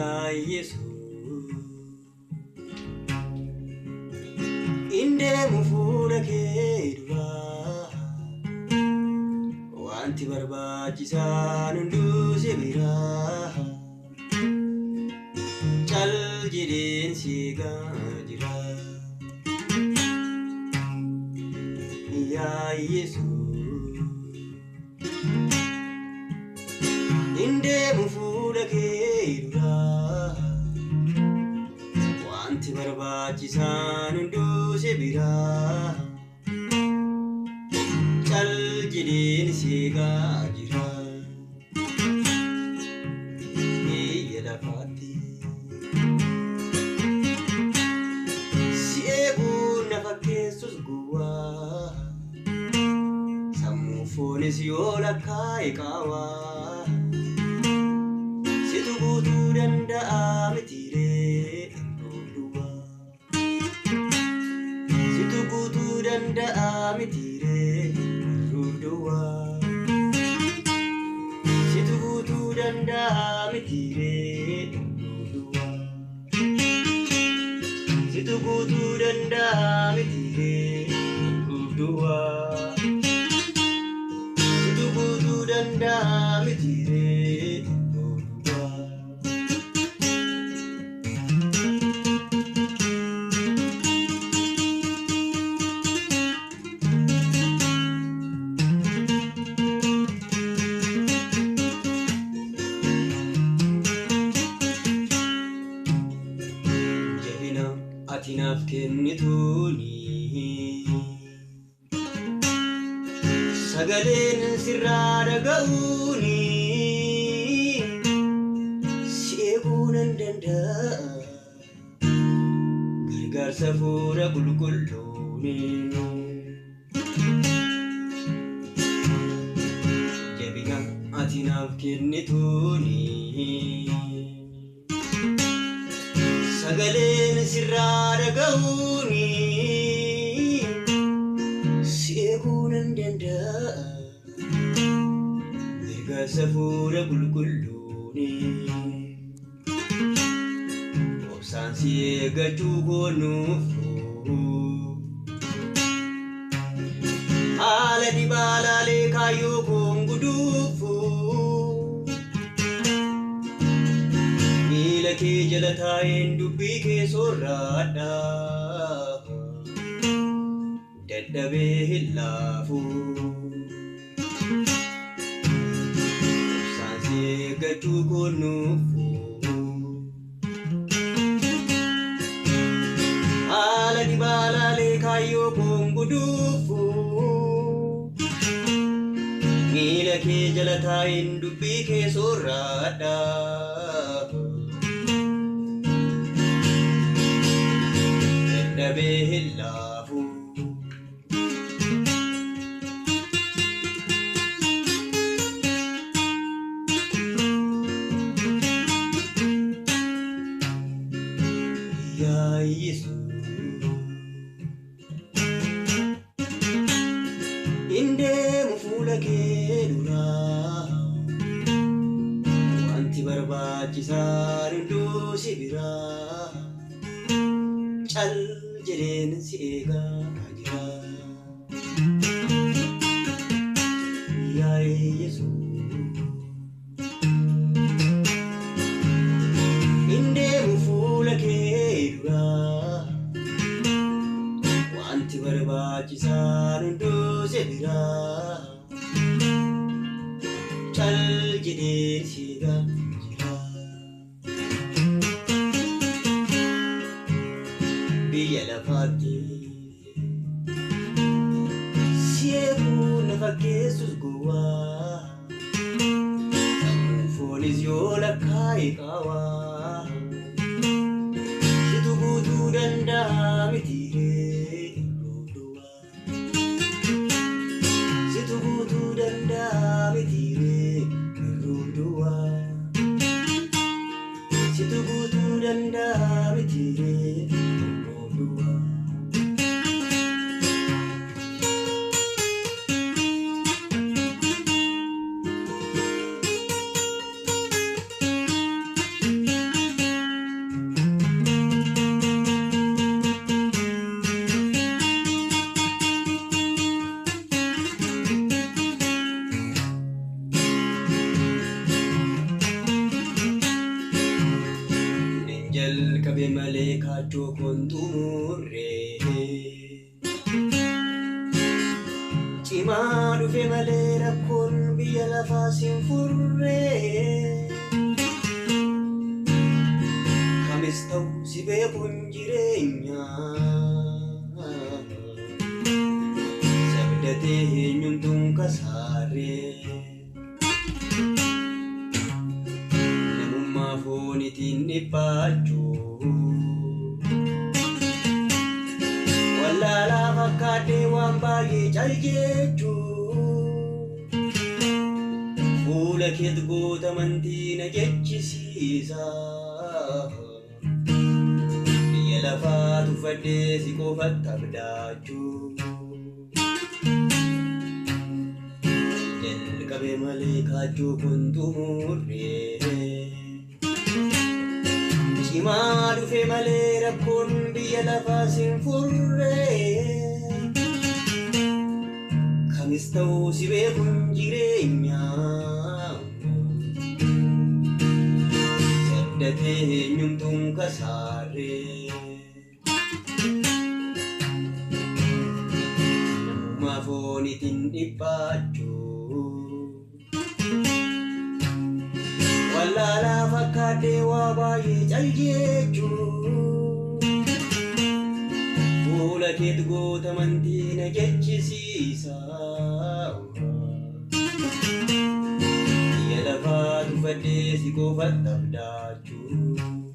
yaa Yesu indeemu fuula kee duraa wanti barbaachisaan hunduu si biraa cal jedheen si jira yaa Yesu indeemu fuula kee duraa wanti barbaachisaan hunduu si biraa cal jedheen si jira biyya lafaatti si eeguun na fakkeessus gowwaa sammuu foonis yoo lakkaa'e qaawaa situ guutuu danda'a mitiiree duwwaa situ guutuu danda'a mitiiree duwwaa situ guutuu danda'a mitiiree duwwaa situ guutuu danda'a mitiiree duwwaa situ guutuu danda'a mitiiree duwwaa. Jabina ati naaf kennituuni sagaleen sirraa dhaga'uuni si eeguu nan danda'a gargaarsa fuula qulqulluuni jabina ati naaf kennituuni sagaleen sirraa dhaga'uuni si eeguu nan danda'a gargaarsa fuula qulqulluuni obsaan si eeggachuu goonuufu haala dhibaalaalee kaayyoo koon guduufu miila kee jala taa'een dubbii kee soorraadha dadhabee hin laafu obsaan si eeggachuu goonuufu haala dhibaalaalee kaayyoo koon guduufu miila kee jala taa'een dubbii kee soorraadha dadhabee hin laafu. Yaa Yesu indeemu fuula kee duraa wanti barbaachisaan hunduu si biraa cal jedheen si eegaa jira yaa Yesu indeemu fuula kee duraa wanti barbaachisaan hunduu si biraa cal jedheen si eegaa jira biyya lafaatti si eeguu na fakkeessus gowwaa sammuu foonis yoo lakkaa'e qaawaa situ guutuu danda'a mitiiree duwwaa situ guutuu danda'a mitiiree duwwaa situ guutuu danda'a mitiiree duwwaa. Jalqabe malee kaachoo kun xumurre. Cimaa dhufe malee rakkoon biyya lafaa sin furre. Kamis ta'u si beekuun jireenya. Sabdatee eenyumtuun kasaare. Namummaa foonitiin dhiphaachuu. Wallaalaa fakkaatee waan baay'ee caljeechuu. Fuula keetti goota amantii na jechisiisa. Biyya lafaa tuffadhee si qofatti abdaachuu. Jalqabe malee kaachoo kun xumurre. Cimaa dhufe malee rakkoon biyya lafaa sin furre. Kamis ta'u si beekuun jireenya. Sabdatee eenyumtuun kasaare. Namummaa foonitiin dhiphaachuu. Wallaalaa fakkaatee waa baay'ee caljeechuu. Fuula keetti goota amantii na jechisiisa. Biyya lafaa tuffadhee si qofatti abdaachuu.